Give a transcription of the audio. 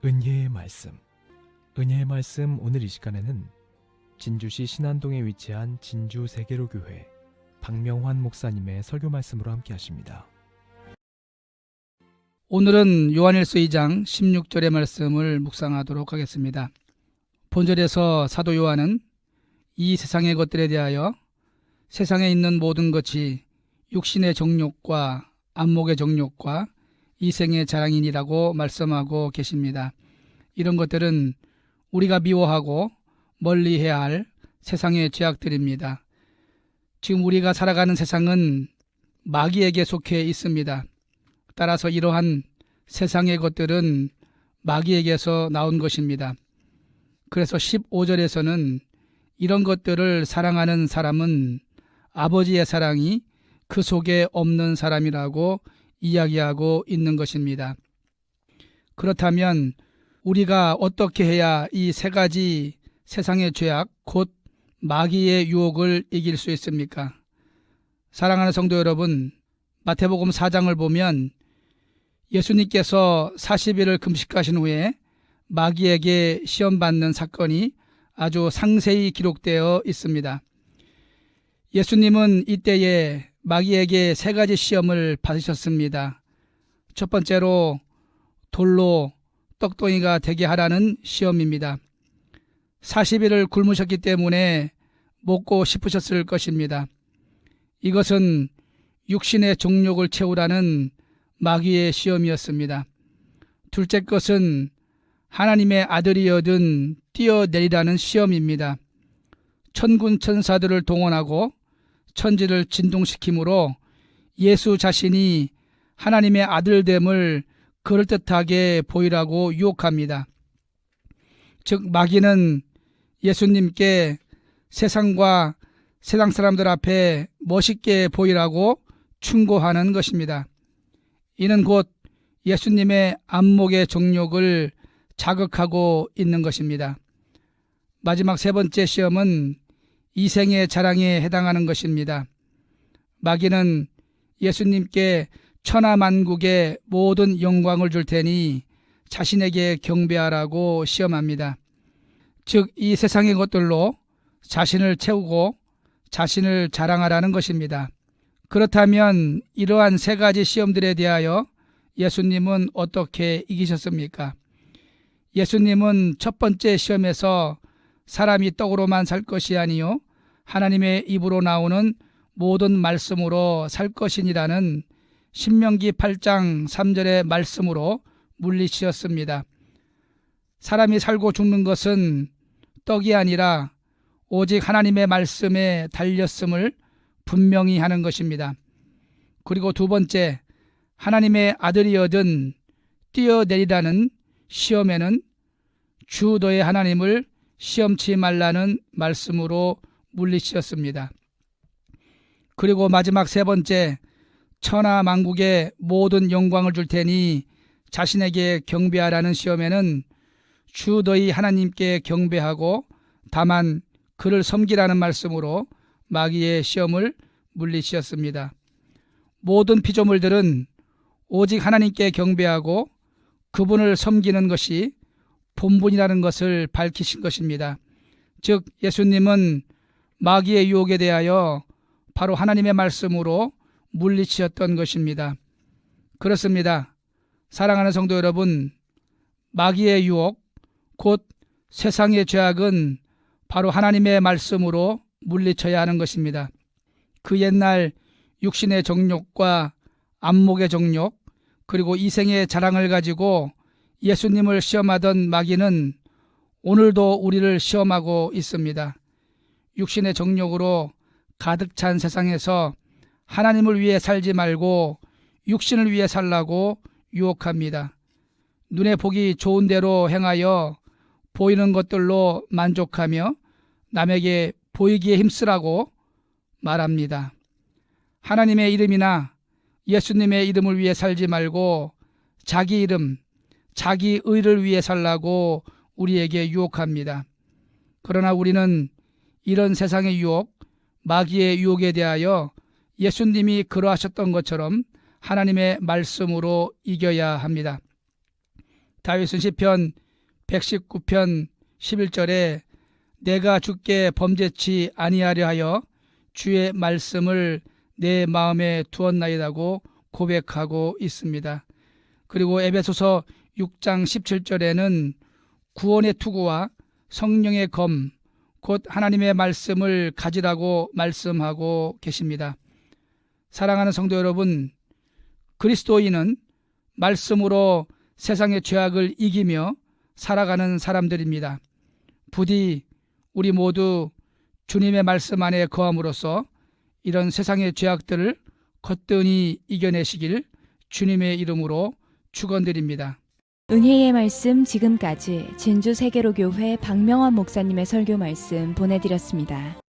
은혜의 말씀. 은혜의 말씀 오늘 이 시간에는 진주시 신안동에 위치한 진주 세계로교회 박명환 목사님의 설교 말씀으로 함께 하십니다. 오늘은 요한일서 2장 16절의 말씀을 묵상하도록 하겠습니다. 본절에서 사도 요한은 이 세상의 것들에 대하여 세상에 있는 모든 것이 육신의 정욕과 안목의 정욕과 이생의 자랑이니라고 말씀하고 계십니다. 이런 것들은 우리가 미워하고 멀리해야 할 세상의 죄악들입니다. 지금 우리가 살아가는 세상은 마귀에게 속해 있습니다. 따라서 이러한 세상의 것들은 마귀에게서 나온 것입니다. 그래서 15절에서는 이런 것들을 사랑하는 사람은 아버지의 사랑이 그 속에 없는 사람이라고 이야기하고 있는 것입니다. 그렇다면 우리가 어떻게 해야 이 세 가지 세상의 죄악, 곧 마귀의 유혹을 이길 수 있습니까? 사랑하는 성도 여러분, 마태복음 4장을 보면 예수님께서 40일을 금식하신 후에 마귀에게 시험받는 사건이 아주 상세히 기록되어 있습니다. 예수님은 이때에 마귀에게 세 가지 시험을 받으셨습니다. 첫 번째로 돌로 떡덩이가 되게 하라는 시험입니다. 40일을 굶으셨기 때문에 먹고 싶으셨을 것입니다. 이것은 육신의 정욕을 채우라는 마귀의 시험이었습니다. 둘째 것은 하나님의 아들이여든 뛰어내리라는 시험입니다. 천군 천사들을 동원하고 천지를 진동시키므로 예수 자신이 하나님의 아들됨을 그럴듯하게 보이라고 유혹합니다. 즉 마귀는 예수님께 세상과 세상 사람들 앞에 멋있게 보이라고 충고하는 것입니다. 이는 곧 예수님의 안목의 정욕을 자극하고 있는 것입니다. 마지막 세 번째 시험은 이생의 자랑에 해당하는 것입니다. 마귀는 예수님께 천하만국의 모든 영광을 줄 테니 자신에게 경배하라고 시험합니다. 즉 이 세상의 것들로 자신을 채우고 자신을 자랑하라는 것입니다. 그렇다면 이러한 세 가지 시험들에 대하여 예수님은 어떻게 이기셨습니까? 예수님은 첫 번째 시험에서 사람이 떡으로만 살 것이 아니요 하나님의 입으로 나오는 모든 말씀으로 살 것이니라는 신명기 8장 3절의 말씀으로 물리치셨습니다. 사람이 살고 죽는 것은 떡이 아니라 오직 하나님의 말씀에 달렸음을 분명히 하는 것입니다. 그리고 두 번째, 하나님의 아들이여든 뛰어내리라는 시험에는 주 너의 하나님을 시험치 말라는 말씀으로 물리치셨습니다. 그리고 마지막 세 번째, 천하 만국의 모든 영광을 줄 테니 자신에게 경배하라는 시험에는 주 너희 하나님께 경배하고 다만 그를 섬기라는 말씀으로 마귀의 시험을 물리치셨습니다. 모든 피조물들은 오직 하나님께 경배하고 그분을 섬기는 것이 본분이라는 것을 밝히신 것입니다. 즉 예수님은 마귀의 유혹에 대하여 바로 하나님의 말씀으로 물리치셨던 것입니다. 그렇습니다. 사랑하는 성도 여러분, 마귀의 유혹, 곧 세상의 죄악은 바로 하나님의 말씀으로 물리쳐야 하는 것입니다. 그 옛날 육신의 정욕과 안목의 정욕, 그리고 이생의 자랑을 가지고 예수님을 시험하던 마귀는 오늘도 우리를 시험하고 있습니다. 육신의 정욕으로 가득 찬 세상에서 하나님을 위해 살지 말고 육신을 위해 살라고 유혹합니다. 눈에 보기 좋은 대로 행하여 보이는 것들로 만족하며 남에게 보이기에 힘쓰라고 말합니다. 하나님의 이름이나 예수님의 이름을 위해 살지 말고 자기 이름, 자기 의를 위해 살라고 우리에게 유혹합니다. 그러나 우리는 이런 세상의 유혹, 마귀의 유혹에 대하여 예수님이 그러하셨던 것처럼 하나님의 말씀으로 이겨야 합니다. 다윗은 시편 119편 11절에 내가 주께 범죄치 아니하려 하여 주의 말씀을 내 마음에 두었나이다고 고백하고 있습니다. 그리고 에베소서 6장 17절에는 구원의 투구와 성령의 검, 곧 하나님의 말씀을 가지라고 말씀하고 계십니다. 사랑하는 성도 여러분, 그리스도인은 말씀으로 세상의 죄악을 이기며 살아가는 사람들입니다. 부디 우리 모두 주님의 말씀 안에 거함으로써 이런 세상의 죄악들을 거뜬히 이겨내시길 주님의 이름으로 축원드립니다. 은혜의 말씀 지금까지 진주 세계로교회 박명환 목사님의 설교 말씀 보내드렸습니다.